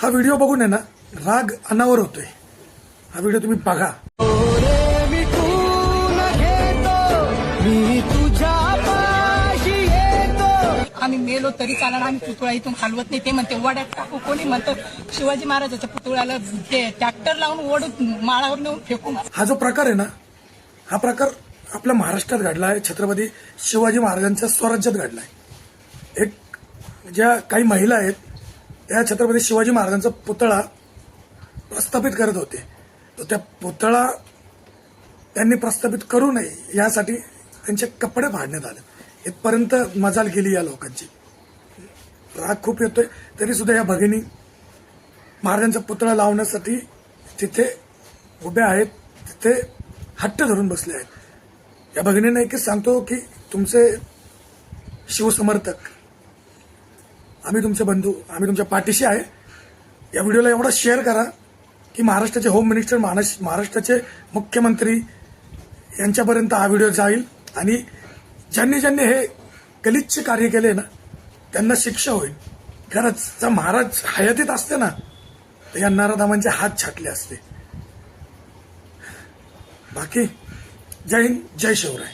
हा व्हिडिओ बघून आहे ना राग अनावर होतोय. हा व्हिडिओ तुम्ही बघा. आम्ही मेलो तरी चालणार, आम्ही पुतळा इथून हलवत नाही. ते म्हणते वड्यात टाकू, कोणी म्हणतं शिवाजी महाराजाच्या पुतळ्याला ते ट्रॅक्टर लावून ओढून माळावर नेऊन फेकू. हा जो प्रकार आहे ना, हा प्रकार आपल्या महाराष्ट्रात घडला आहे. छत्रपती शिवाजी महाराजांच्या स्वराज्यात घडला आहे. एक ज्या काही महिला आहेत त्या छत्रपती शिवाजी महाराजांचा पुतळा प्रस्थापित करत होते. तर त्या पुतळा त्यांनी प्रस्थापित करू नये यासाठी त्यांचे कपडे फाडण्यात आले. इथपर्यंत मजाल गेली या लोकांची. राग खूप येतोय. तरी सुद्धा या भगिनी महाराजांचा पुतळा लावण्यासाठी तिथे उभ्या आहेत, तिथे हट्ट धरून बसले आहेत. या भगिनींना एकच सांगतो की तुमचे शिवसमर्थक, आम्ही तुमचे बंधू, आम्ही तुमच्या पाठीशी आहे. या व्हिडिओला एवढा शेअर करा की महाराष्ट्राचे होम मिनिस्टर, महाराष्ट्राचे मुख्यमंत्री यांच्यापर्यंत हा व्हिडिओ जाईल आणि ज्यांनी ज्यांनी हे गलिच्छ कार्य केले ना त्यांना शिक्षा होईल. खरंच जर महाराज हयातीत असते ना तर या नराधामांचे हात छाटले असते. बाकी जय हिंद, जय शिवराय.